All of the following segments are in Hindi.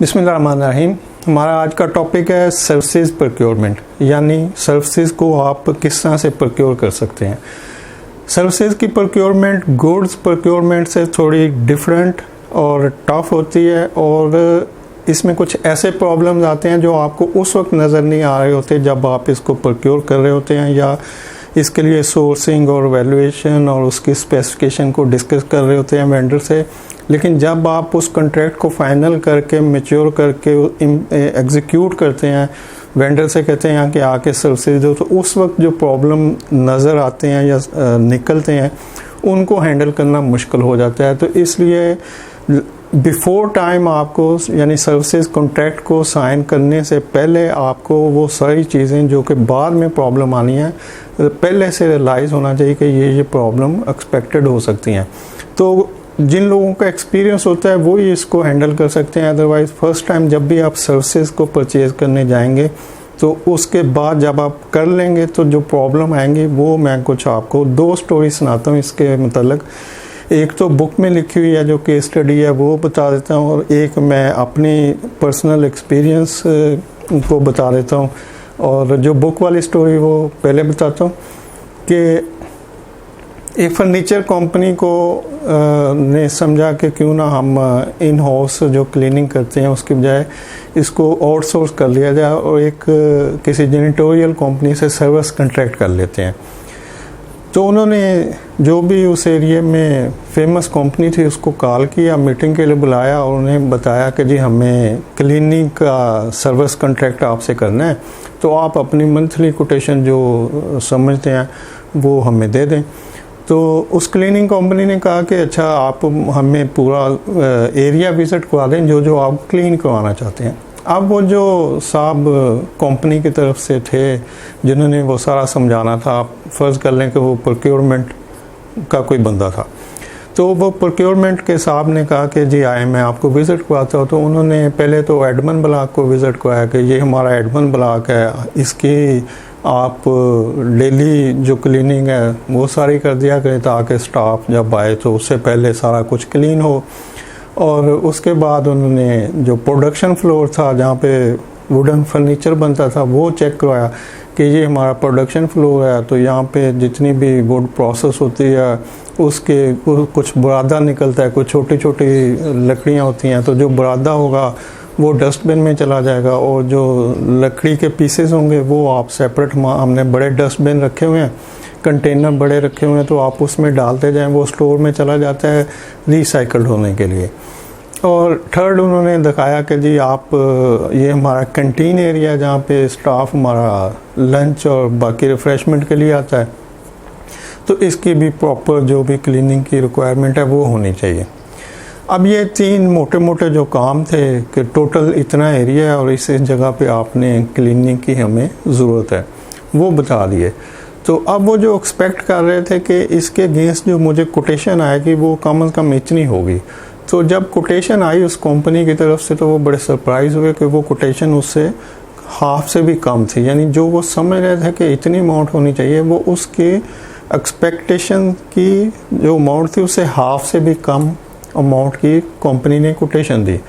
बिस्मिल्लाहिर्रहमानिर्रहीम। हमारा आज का टॉपिक है सर्विसेज प्रोक्योरमेंट, यानी सर्विसेज को आप किस तरह से प्रोक्योर कर सकते हैं। सर्विसेज की प्रोक्योरमेंट गुड्स प्रोक्योरमेंट से थोड़ी डिफरेंट और टफ होती है, और इसमें कुछ ऐसे प्रॉब्लम्स आते हैं जो आपको उस वक्त नज़र नहीं आ रहे होते जब आप इसको प्रोक्योर कर रहे होते हैं, या इसके लिए सोर्सिंग और वैल्यूएशन और उसकी स्पेसिफिकेशन को डिस्कस कर रहे होते हैं वेंडर से। लेकिन जब आप उस कॉन्ट्रैक्ट को फाइनल करके मैच्योर करके एग्जीक्यूट करते हैं, वेंडर से कहते हैं कि आके सर्विसेज दो, तो उस वक्त जो प्रॉब्लम नज़र आते हैं या निकलते हैं उनको हैंडल करना मुश्किल हो जाता है। तो इसलिए बिफोर टाइम आपको, यानी सर्विसेज कॉन्ट्रैक्ट को साइन करने से पहले आपको वो सारी चीज़ें जो कि बाद में प्रॉब्लम आनी है पहले से रियलाइज़ होना चाहिए कि ये प्रॉब्लम एक्सपेक्टेड हो सकती हैं। तो जिन लोगों का एक्सपीरियंस होता है वो ही इसको हैंडल कर सकते हैं। अदरवाइज़ फर्स्ट टाइम जब भी आप सर्विसेज को परचेज़ करने जाएंगे तो उसके बाद जब आप कर लेंगे तो जो प्रॉब्लम आएंगी वो मैं कुछ आपको 2 स्टोरी सुनाता हूँ इसके मतलब। एक तो बुक में लिखी हुई है जो केस स्टडी है वो बता देता हूँ, और एक मैं अपनी पर्सनल एक्सपीरियंस को बता देता हूँ। और जो बुक वाली स्टोरी वो पहले बताता हूँ कि एक फर्नीचर कंपनी को ने समझा कि क्यों ना हम इन हाउस जो क्लीनिंग करते हैं उसकी बजाय इसको आउटसोर्स कर लिया जाए और एक किसी जेनिटोरियल कंपनी से सर्विस कॉन्ट्रैक्ट कर लेते हैं। तो उन्होंने जो भी उस एरिया में फेमस कंपनी थी उसको कॉल किया, मीटिंग के लिए बुलाया और उन्हें बताया कि जी हमें क्लीनिंग का सर्विस कॉन्ट्रैक्ट आपसे करना है, तो आप अपनी मंथली कोटेशन जो समझते हैं वो हमें दे दें। तो उस क्लीनिंग कंपनी ने कहा कि अच्छा आप हमें पूरा एरिया विज़िट करवा दें जो जो आप क्लीन करवाना चाहते हैं। अब वो जो साहब कंपनी की तरफ से थे जिन्होंने वो सारा समझाना था, आप फ़र्ज़ कर लें कि वो प्रोक्योरमेंट का कोई बंदा था, तो वो प्रोक्योरमेंट के साहब ने कहा कि जी आए मैं आपको विज़िट करवाता हूँ। तो उन्होंने पहले तो एडमन ब्लॉक को विज़िट करवाया कि ये हमारा एडमन ब्लॉक है, इसकी आप डेली जो क्लीनिंग है वो सारी कर दिया करें ताकि स्टाफ जब आए तो उससे पहले सारा कुछ क्लीन हो। और उसके बाद उन्होंने जो प्रोडक्शन फ्लोर था जहाँ पे वुडन फर्नीचर बनता था वो चेक करवाया कि ये हमारा प्रोडक्शन फ्लोर है, तो यहाँ पे जितनी भी वुड प्रोसेस होती है उसके कुछ बुरादा निकलता है, कुछ छोटी छोटी लकड़ियाँ होती हैं, तो जो बुरादा होगा वो डस्टबिन में चला जाएगा और जो लकड़ी के पीसेस होंगे वो आप सेपरेट, हमने बड़े डस्टबिन रखे हुए हैं, कंटेनर बड़े रखे हुए हैं, तो आप उसमें डालते जाएं, वो स्टोर में चला जाता है रिसाइकल्ड होने के लिए। और थर्ड उन्होंने दिखाया कि जी आप ये हमारा कैंटीन एरिया जहाँ पे स्टाफ हमारा लंच और बाकी रिफ़्रेशमेंट के लिए आता है, तो इसकी भी प्रॉपर जो भी क्लीनिंग की रिक्वायरमेंट है वो होनी चाहिए। अब ये 3 मोटे मोटे जो काम थे कि टोटल इतना एरिया है और इस जगह पे आपने क्लीनिंग की हमें ज़रूरत है वो बता दिए। तो अब वो जो एक्सपेक्ट कर रहे थे कि इसके अगेंस्ट जो मुझे कोटेशन आएगी वो कम से कम इतनी होगी, तो जब कोटेशन आई उस कंपनी की तरफ से तो वो बड़े सरप्राइज़ हुए कि वो कोटेशन उससे हाफ से भी कम थी। यानी जो वो समझ रहे थे कि इतनी अमाउंट होनी चाहिए वो उसके एक्सपेक्टेशन की जो अमाउंट थी उससे हाफ से भी कम अमाउंट की कंपनी ने कोटेशन दी।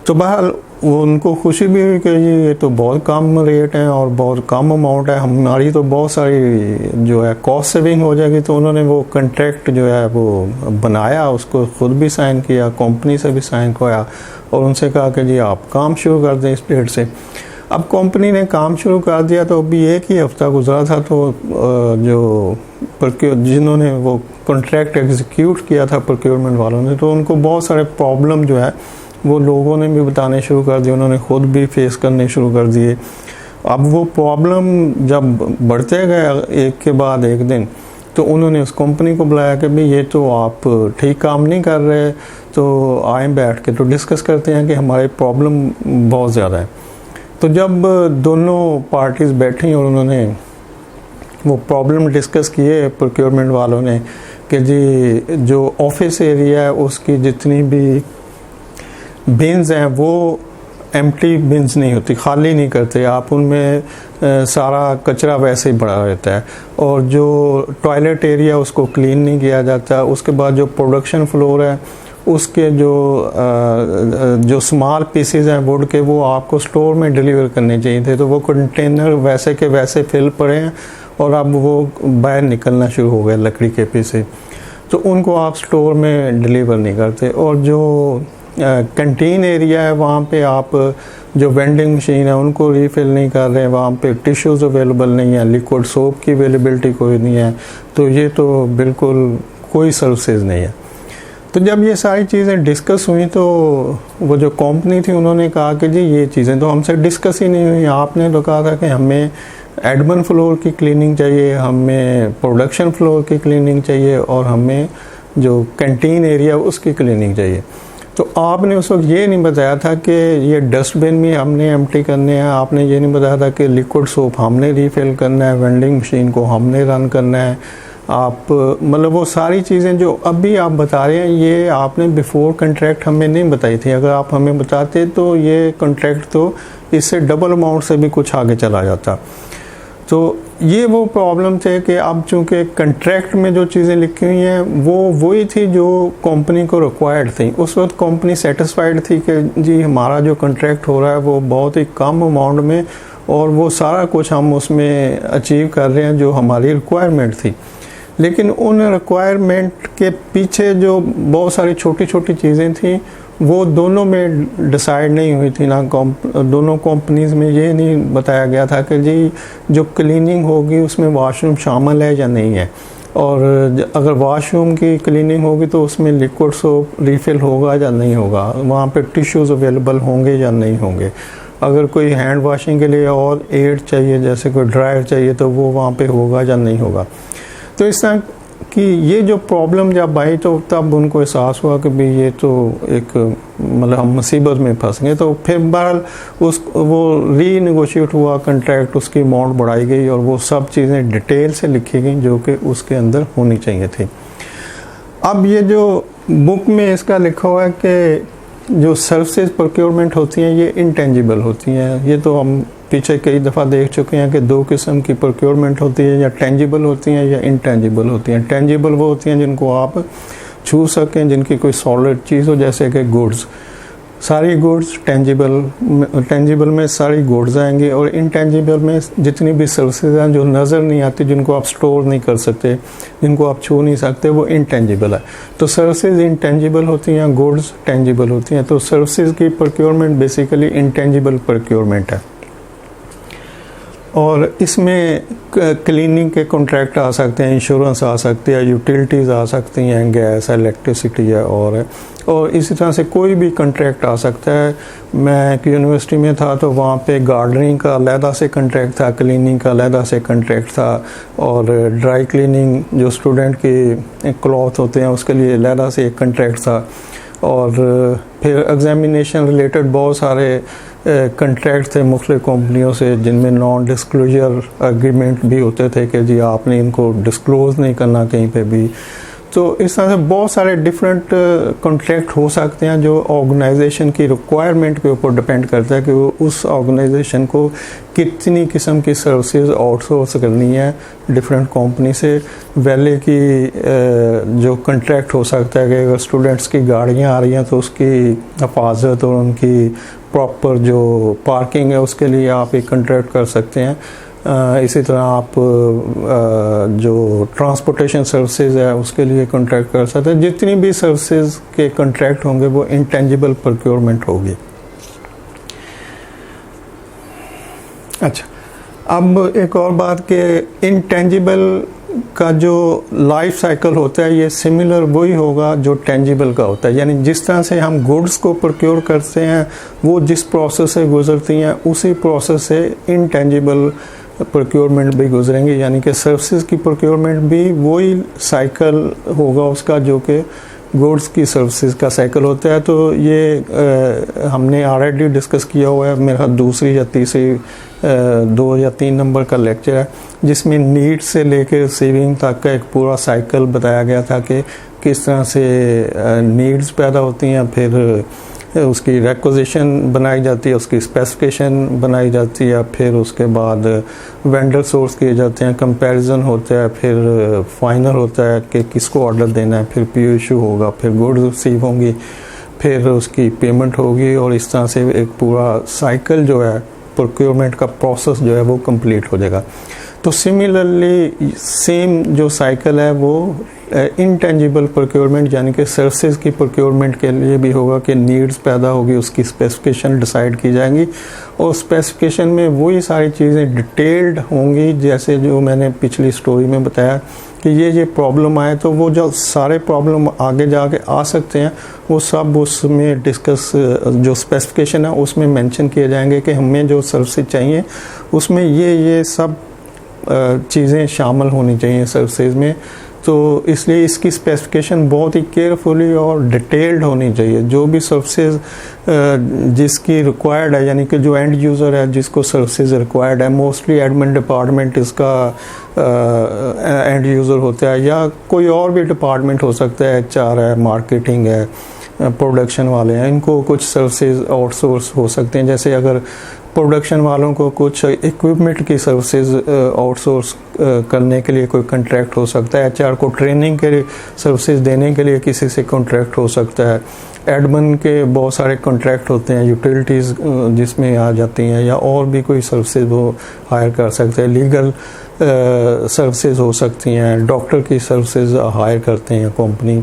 तो बहरहाल उनको खुशी भी हुई कि ये तो बहुत कम रेट है और बहुत कम अमाउंट है, हमारी तो बहुत सारी जो है कॉस्ट सेविंग हो जाएगी। तो उन्होंने वो कॉन्ट्रैक्ट जो है वो बनाया, उसको खुद भी साइन किया, कंपनी से भी साइन करवाया और उनसे कहा कि जी आप काम शुरू कर दें इस डेट से। अब कंपनी ने काम शुरू कर दिया, तो अभी 1 ही हफ्ता गुजरा था, तो जो जिन्होंने वो कॉन्ट्रैक्ट एग्जीक्यूट किया था प्रोक्योरमेंट वालों ने, तो उनको बहुत सारे प्रॉब्लम जो है वो लोगों ने भी बताने शुरू कर दिए, उन्होंने खुद भी फेस करने शुरू कर दिए। अब वो प्रॉब्लम जब बढ़ते गए एक के बाद एक दिन, तो उन्होंने उस कंपनी को बुलाया कि भाई ये तो आप ठीक काम नहीं कर रहे, तो आए बैठ के तो डिस्कस करते हैं कि हमारी प्रॉब्लम बहुत ज़्यादा है। तो जब दोनों पार्टीज़ बैठी और उन्होंने वो प्रॉब्लम डिस्कस किए प्रोक्योरमेंट वालों ने कि जी जो ऑफिस एरिया है उसकी जितनी भी बिन्स हैं वो एम्प्टी बिन्स नहीं होती, खाली नहीं करते आप, उनमें सारा कचरा वैसे ही पड़ा रहता है, और जो टॉयलेट एरिया उसको क्लीन नहीं किया जाता। उसके बाद जो प्रोडक्शन फ्लोर है उसके जो स्मॉल पीसेज हैं वुड के, वो आपको स्टोर में डिलीवर करने चाहिए थे, तो वो कंटेनर वैसे के वैसे फिल पड़े हैं और अब वो बाहर निकलना शुरू हो गया लकड़ी के पीसेज, तो उनको आप स्टोर में डिलीवर नहीं करते। और जो कैंटीन एरिया है वहाँ पे आप जो वेंडिंग मशीन है उनको रीफिल नहीं कर रहे हैं, वहाँ पे टिश्यूज़ अवेलेबल नहीं है, लिक्विड सोप की अवेलेबिलिटी कोई नहीं है, तो ये तो बिल्कुल कोई सर्विसेज नहीं है। तो जब ये सारी चीज़ें डिस्कस हुई तो वो जो कंपनी थी उन्होंने कहा कि जी ये चीज़ें तो हमसे डिस्कस ही नहीं हुई, आपने तो कहा था कि हमें एडमिन फ्लोर की क्लीनिंग चाहिए, हमें प्रोडक्शन फ्लोर की क्लीनिंग चाहिए और हमें जो कैंटीन एरिया उसकी क्लीनिंग चाहिए। तो आपने उस वक्त ये नहीं बताया था कि ये डस्टबिन भी हमने एम्प्टी करने हैं, आपने ये नहीं बताया था कि लिक्विड सोप हमने रीफिल करना है, वेंडिंग मशीन को हमने रन करना है। आप मतलब वो सारी चीज़ें जो अभी आप बता रहे हैं ये आपने बिफोर कॉन्ट्रैक्ट हमें नहीं बताई थी। अगर आप हमें बताते तो ये कॉन्ट्रैक्ट तो इससे डबल अमाउंट से भी कुछ आगे चला जाता। तो ये वो प्रॉब्लम थे कि अब चूँकि कॉन्ट्रैक्ट में जो चीज़ें लिखी हुई हैं वो वही थी जो कंपनी को रिक्वायर्ड थी। उस वक्त कंपनी सेटिस्फाइड थी कि जी हमारा जो कॉन्ट्रैक्ट हो रहा है वो बहुत ही कम अमाउंट में और वो सारा कुछ हम उसमें अचीव कर रहे हैं जो हमारी रिक्वायरमेंट थी। लेकिन उन रिक्वायरमेंट के पीछे जो बहुत सारी छोटी छोटी चीज़ें थी वो दोनों में डिसाइड नहीं हुई थी ना, दोनों कंपनीज़ में ये नहीं बताया गया था कि जी जो क्लीनिंग होगी उसमें वॉशरूम शामिल है या नहीं है, और अगर वॉशरूम की क्लीनिंग होगी तो उसमें लिक्विड सोप रिफ़िल होगा या नहीं होगा, वहाँ पे टिश्यूज़ अवेलेबल होंगे या नहीं होंगे, अगर कोई हैंड वॉशिंग के लिए और एड चाहिए जैसे कोई ड्रायर चाहिए तो वो वहाँ पे होगा या नहीं होगा। तो इस तरह कि ये जो प्रॉब्लम जब आई तो तब उनको एहसास हुआ कि भाई ये तो एक मतलब हम मुसीबत में फंस गए। तो फिर बहरहाल वो रीनेगोशिएट हुआ कॉन्ट्रैक्ट, उसकी अमाउंट बढ़ाई गई और वो सब चीज़ें डिटेल से लिखी गई जो कि उसके अंदर होनी चाहिए थी। अब ये जो बुक में इसका लिखा हुआ है कि जो सर्विसेज प्रोक्योरमेंट होती हैं ये इंटेंजिबल होती हैं। ये तो हम पीछे कई दफ़ा देख चुके हैं कि दो किस्म की प्रोक्योरमेंट होती है, या टेंजिबल होती हैं या इंटेंजिबल होती हैं। टेंजिबल वो होती हैं जिनको आप छू सकें, जिनकी कोई सॉलिड चीज़ हो, जैसे कि गुड्स। सारी गुड्स टेंजिबल में सारी गुड्स आएंगी, और इंटेंजिबल में जितनी भी सर्विसेज हैं जो नज़र नहीं आती, जिनको आप स्टोर नहीं कर सकते, जिनको आप छू नहीं सकते, वो इंटेंजिबल है। तो सर्विसेज इंटेंजिबल होती हैं, गुड्स टेंजिबल होती हैं। तो सर्विसेज की प्रोक्योरमेंट बेसिकली इंटेंजिबल प्रोक्योरमेंट है, और इसमें क्लीनिंग के कॉन्ट्रैक्ट आ सकते हैं, इंश्योरेंस आ सकती है, यूटिलिटीज़ आ सकती हैं, गैस, इलेक्ट्रिसिटी है, और इसी तरह से कोई भी कॉन्ट्रैक्ट आ सकता है। मैं एक यूनिवर्सिटी में था तो वहाँ पे गार्डनिंग का अलहदा से कॉन्ट्रैक्ट था, क्लीनिंग का अलहदा से कॉन्ट्रैक्ट था, और ड्राई क्लीनिंग जो स्टूडेंट की क्लॉथ होते हैं उसके लिए अलहदा से एक कॉन्ट्रैक्ट था, और फिर एग्जामिनेशन रिलेटेड बहुत सारे कॉन्ट्रैक्ट थे मुख्तलिफ कंपनियों से, जिनमें नॉन डिस्क्लोजर एग्रीमेंट भी होते थे कि जी आपने इनको डिस्क्लोज़ नहीं करना कहीं पे भी। तो इस तरह से बहुत सारे डिफरेंट कॉन्ट्रैक्ट हो सकते हैं जो ऑर्गेनाइजेशन की रिक्वायरमेंट के ऊपर डिपेंड करता है कि वो उस ऑर्गेनाइजेशन को कितनी किस्म की सर्विसेज आउटसोर्स करनी है डिफरेंट कंपनी से। वैले की जो कॉन्ट्रैक्ट हो सकता है कि अगर स्टूडेंट्स की गाड़ियाँ आ रही हैं तो उसकी हिफाजत और उनकी प्रॉपर जो पार्किंग है उसके लिए आप एक कॉन्ट्रैक्ट कर सकते हैं। इसी तरह आप जो ट्रांसपोर्टेशन सर्विसेज है उसके लिए कॉन्ट्रैक्ट कर सकते हैं। जितनी भी सर्विसेज के कॉन्ट्रैक्ट होंगे वो इंटेंजिबल प्रोक्योरमेंट होगी। अच्छा, अब एक और बात कि इंटेंजिबल का जो लाइफ साइकिल होता है ये सिमिलर वही होगा जो टेंजिबल का होता है, यानी जिस तरह से हम गुड्स को प्रोक्योर करते हैं वो जिस प्रोसेस से गुजरती हैं उसी प्रोसेस से इंटेंजिबल प्रोक्योरमेंट भी गुजरेंगे, यानी कि सर्विसेज की प्रोक्योरमेंट भी वही साइकिल होगा उसका जो कि गुड्स की सर्विसेज का साइकिल होता है। तो ये हमने ऑलरेडी डिस्कस किया हुआ है, मेरा दूसरी या तीसरी 2 या 3 नंबर का लेक्चर है जिसमें नीड से लेकर रिसीविंग तक का एक पूरा साइकिल बताया गया था कि किस तरह से नीड्स पैदा होती हैं, फिर उसकी रिक्विजिशन बनाई जाती है, उसकी स्पेसिफिकेशन बनाई जाती है, फिर उसके बाद वेंडर सोर्स किए जाते हैं, कंपैरिजन होता है, फिर फाइनल होता है कि किसको ऑर्डर देना है, फिर पीओ इशू होगा, फिर गुड्स रिसीव होंगी, फिर उसकी पेमेंट होगी, और इस तरह से एक पूरा साइकिल जो है प्रोक्योरमेंट का प्रोसेस जो है वो कंप्लीट हो जाएगा। तो सिमिलरली सेम जो साइकिल है वो इंटेंजिबल प्रोक्योरमेंट यानी कि सर्विसेज की प्रोक्योरमेंट के लिए भी होगा कि नीड्स पैदा होगी, उसकी स्पेसिफिकेशन डिसाइड की जाएंगी, और स्पेसिफिकेशन में वही सारी चीज़ें डिटेल्ड होंगी जैसे जो मैंने पिछली स्टोरी में बताया कि ये प्रॉब्लम आए, तो वो जो सारे प्रॉब्लम आगे जाके आ सकते हैं वो सब उसमें डिस्कस, जो स्पेसिफिकेशन है उसमें मेंशन किए जाएंगे कि हमें जो सर्विसेज चाहिए उसमें ये सब चीज़ें शामिल होनी चाहिए सर्विसेज में। तो इसलिए इसकी स्पेसिफिकेशन बहुत ही केयरफुली और डिटेल्ड होनी चाहिए। जो भी सर्विसेज जिसकी रिक्वायर्ड है, यानी कि जो एंड यूज़र है जिसको सर्विसेज रिक्वायर्ड है, मोस्टली एडमिन डिपार्टमेंट इसका एंड यूज़र होता है, या कोई और भी डिपार्टमेंट हो सकता है, HR है, मार्केटिंग है, प्रोडक्शन वाले हैं, इनको कुछ सर्विसेज आउटसोर्स हो सकते हैं। जैसे अगर प्रोडक्शन वालों को कुछ इक्विपमेंट की सर्विसेज आउटसोर्स करने के लिए कोई कॉन्ट्रैक्ट हो सकता है, HR को ट्रेनिंग के सर्विसेज देने के लिए किसी से कॉन्ट्रैक्ट हो सकता है, एडमिन के बहुत सारे कॉन्ट्रैक्ट होते हैं, यूटिलिटीज़ जिसमें आ जाती हैं, या और भी कोई सर्विसेज वो हायर कर सकते हैं, लीगल सर्विसेज हो सकती हैं, डॉक्टर की सर्विसेज हायर करते हैं कंपनी।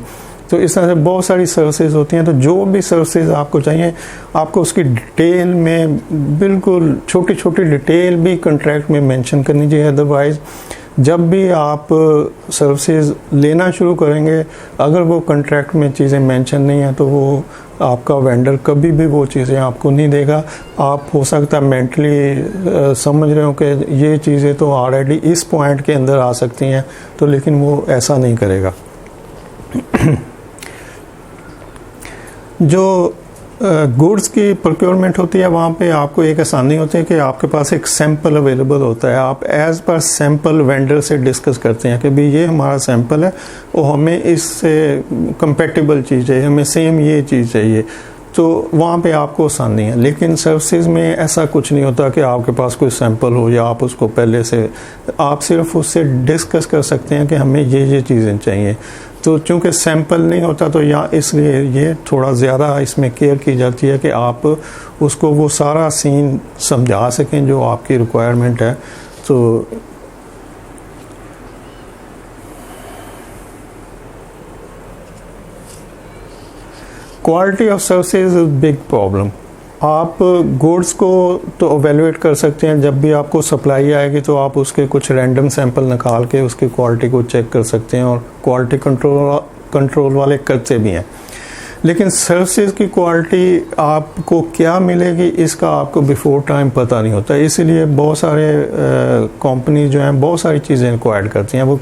तो इस तरह से बहुत सारी सर्विसेज होती हैं। तो जो भी सर्विसेज आपको चाहिए आपको उसकी डिटेल में, बिल्कुल छोटी छोटी डिटेल भी कॉन्ट्रैक्ट में मेंशन करनी चाहिए। अदरवाइज़ जब भी आप सर्विसेज लेना शुरू करेंगे, अगर वो कॉन्ट्रैक्ट में चीज़ें मेंशन नहीं है तो वो आपका वेंडर कभी भी वो चीज़ें आपको नहीं देगा। आप हो सकता है मेंटली समझ रहे हो कि ये चीज़ें तो ऑलरेडी इस पॉइंट के अंदर आ सकती हैं, तो लेकिन वो ऐसा नहीं करेगा। जो गुड्स की प्रोक्योरमेंट होती है वहाँ पे आपको एक आसानी होती है कि आपके पास एक सैंपल अवेलेबल होता है। आप एज पर सैंपल वेंडर से डिस्कस करते हैं कि भाई ये हमारा सैंपल है और हमें इससे कंपेटिबल चीज़ चाहिए, हमें सेम ये चीज़ चाहिए, तो वहाँ पे आपको आसानी है। लेकिन सर्विसेज में ऐसा कुछ नहीं होता कि आपके पास कोई सैंपल हो या आप उसको पहले से, आप सिर्फ उससे डिस्कस कर सकते हैं कि हमें ये चीज़ें चाहिए। तो चूँकि सैंपल नहीं होता तो या इसलिए ये थोड़ा ज़्यादा इसमें केयर की जाती है कि आप उसको वो सारा सीन समझा सकें जो आपकी रिक्वायरमेंट है। तो quality of services is big problem. आप गुड्स को तो एवेलुएट कर सकते हैं, जब भी आपको सप्लाई आएगी तो आप उसके कुछ रैंडम सैंपल निकाल के उसकी क्वालिटी को चेक कर सकते हैं, और क्वालिटी कंट्रोल वाले करते भी हैं। लेकिन सर्विसेज की क्वालिटी आपको क्या मिलेगी इसका आपको बिफोर टाइम पता नहीं होता। इसीलिए बहुत सारे कंपनी जो हैं बहुत सारी चीज़ें रिक्वायर्ड करती हैं। वो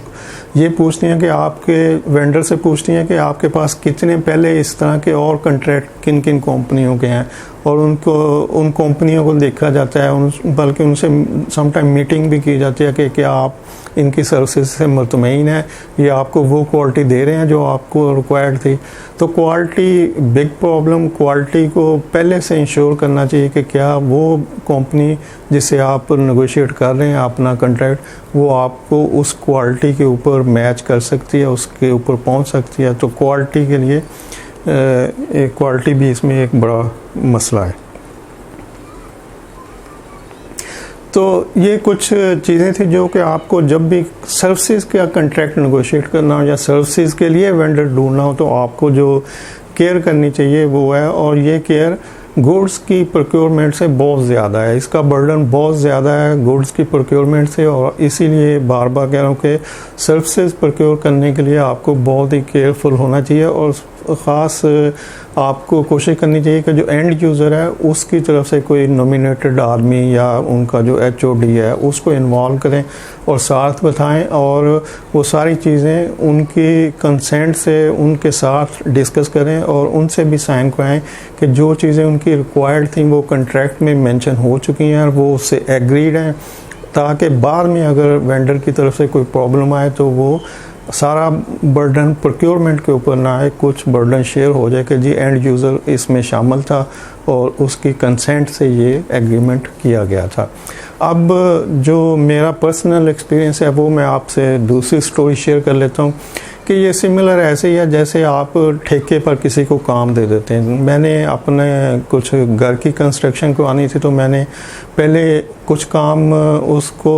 ये पूछती हैं कि आपके वेंडर से पूछती हैं कि आपके पास कितने पहले इस तरह के और कॉन्ट्रैक्ट किन किन कंपनियों के हैं, और उन कंपनियों को देखा जाता है, बल्कि उनसे समटाइम मीटिंग भी की जाती है कि क्या आप इनकी सर्विसेज से मुतमईन है या आपको वो क्वालिटी दे रहे हैं जो आपको रिक्वायर्ड थी। तो क्वालिटी बिग प्रॉब्लम। क्वालिटी को पहले से इंश्योर करना चाहिए कि क्या वो कंपनी जिससे आप नेगोशिएट कर रहे हैं अपना कॉन्ट्रैक्ट, वो आपको उस क्वालिटी के ऊपर मैच कर सकती है, उसके ऊपर पहुंच सकती है। तो क्वालिटी के लिए क्वालिटी भी इसमें एक बड़ा मसला है। तो ये कुछ चीज़ें थी जो कि आपको जब भी सर्विसेज का कॉन्ट्रैक्ट नेगोशिएट करना हो या सर्विसेज के लिए वेंडर ढूंढना हो तो आपको जो केयर करनी चाहिए वो है। और ये केयर गुड्स की प्रोक्योरमेंट से बहुत ज़्यादा है, इसका बर्डन बहुत ज़्यादा है गुड्स की प्रोक्योरमेंट से। और इसीलिए बार बार कह रहा हूँ कि सर्विसेज प्रोक्योर करने के लिए आपको बहुत ही केयरफुल होना चाहिए, और ख़ास आपको कोशिश करनी चाहिए कि जो एंड यूज़र है उसकी तरफ से कोई नॉमिनेटेड आदमी या उनका जो HOD है उसको इन्वॉल्व करें और साथ बताएं, और वो सारी चीज़ें उनकी कंसेंट से उनके साथ डिस्कस करें और उनसे भी साइन कराएं कि जो चीज़ें उनकी रिक्वायर्ड थी वो कॉन्ट्रैक्ट में मेंशन हो चुकी हैं और वो उससे एग्रीड हैं, ताकि बाद में अगर वेंडर की तरफ से कोई प्रॉब्लम आए तो वो सारा बर्डन प्रोक्योरमेंट के ऊपर ना आए, कुछ बर्डन शेयर हो जाए कि जी एंड यूज़र इसमें शामिल था और उसकी कंसेंट से ये एग्रीमेंट किया गया था। अब जो मेरा पर्सनल एक्सपीरियंस है वो मैं आपसे दूसरी स्टोरी शेयर कर लेता हूँ कि ये सिमिलर ऐसे ही है जैसे आप ठेके पर किसी को काम दे देते हैं। मैंने अपने कुछ घर की कंस्ट्रक्शन करवानी थी तो मैंने पहले कुछ काम उसको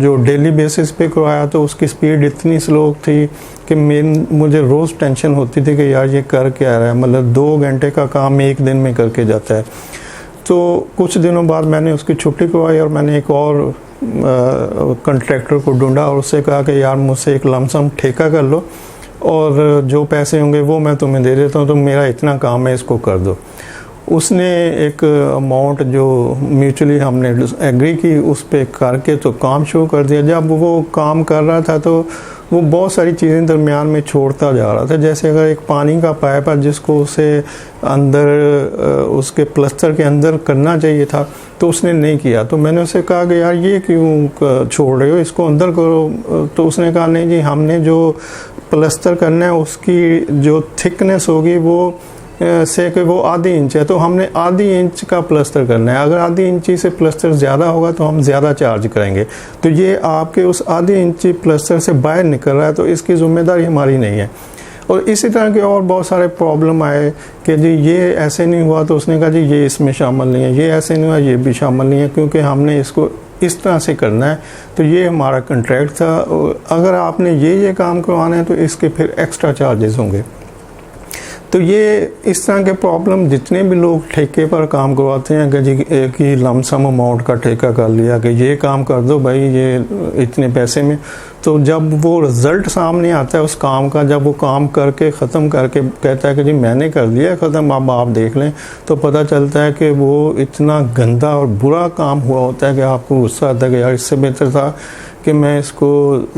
जो डेली बेसिस पे करवाया तो उसकी स्पीड इतनी स्लो थी कि मुझे रोज़ टेंशन होती थी कि यार ये कर क्या रहा है, मतलब 2 घंटे का काम 1 दिन में करके जाता है। तो कुछ दिनों बाद मैंने उसकी छुट्टी करवाई और मैंने एक और कॉन्ट्रैक्टर को ढूंढा और उससे कहा कि यार मुझसे एक लमसम ठेका कर लो और जो पैसे होंगे वो मैं तुम्हें दे देता हूँ, तो मेरा इतना काम है इसको कर दो। उसने एक अमाउंट जो म्यूचुअली हमने एग्री की उस पर करके तो काम शुरू कर दिया। जब वो काम कर रहा था तो वो बहुत सारी चीज़ें दरमियान में छोड़ता जा रहा था, जैसे अगर एक पानी का पाइप है जिसको उसे अंदर उसके प्लस्तर के अंदर करना चाहिए था तो उसने नहीं किया। तो मैंने उसे कहा कि यार ये क्यों छोड़ रहे हो, इसको अंदर करो। तो उसने कहा नहीं जी, हमने जो प्लस्तर करना है उसकी जो थिकनेस होगी वो से कि वो आधी इंच है, तो हमने आधी इंच का प्लस्तर करना है। अगर आधी इंची से प्लस्तर ज़्यादा होगा तो हम ज़्यादा चार्ज करेंगे। तो ये आपके उस आधी इंची प्लस्तर से बाहर निकल रहा है तो इसकी ज़िम्मेदारी हमारी नहीं है। और इसी तरह के और बहुत सारे प्रॉब्लम आए कि जी ये ऐसे नहीं हुआ, तो उसने कहा जी ये इसमें शामिल नहीं है, ये ऐसे नहीं हुआ, ये भी शामिल नहीं है, क्योंकि हमने इसको इस तरह से करना है। तो ये हमारा कॉन्ट्रैक्ट था, अगर आपने ये काम करवाना है तो इसके फिर एक्स्ट्रा चार्जेस होंगे। तो ये इस तरह के प्रॉब्लम जितने भी लोग ठेके पर काम करवाते हैं कि जी एक ही लमसम अमाउंट का ठेका कर लिया कि ये काम कर दो भाई ये इतने पैसे में, तो जब वो रिज़ल्ट सामने आता है उस काम का, जब वो काम करके ख़त्म करके कहता है कि जी मैंने कर दिया ख़त्म अब आप देख लें, तो पता चलता है कि वो इतना गंदा और बुरा काम हुआ होता है कि आपको गुस्सा आता है कि यार इससे बेहतर था कि मैं इसको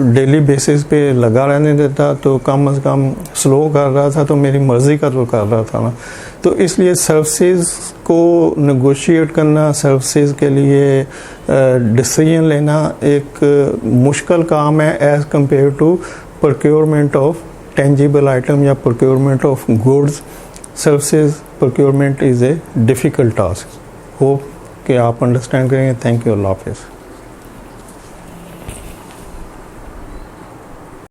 डेली बेसिस पे लगा रहने देता, तो कम से कम स्लो कर रहा था तो मेरी मर्ज़ी का तो कर रहा था ना। तो इसलिए सर्विसेज को नेगोशिएट करना, सर्विसेज के लिए डिसीजन लेना एक मुश्किल काम है as compare to procurement of tangible item या procurement of goods. Services procurement is a difficult task. Hope कि आप अंडरस्टैंड करेंगे। थैंक यू, अल्लाह हाफ़िज़।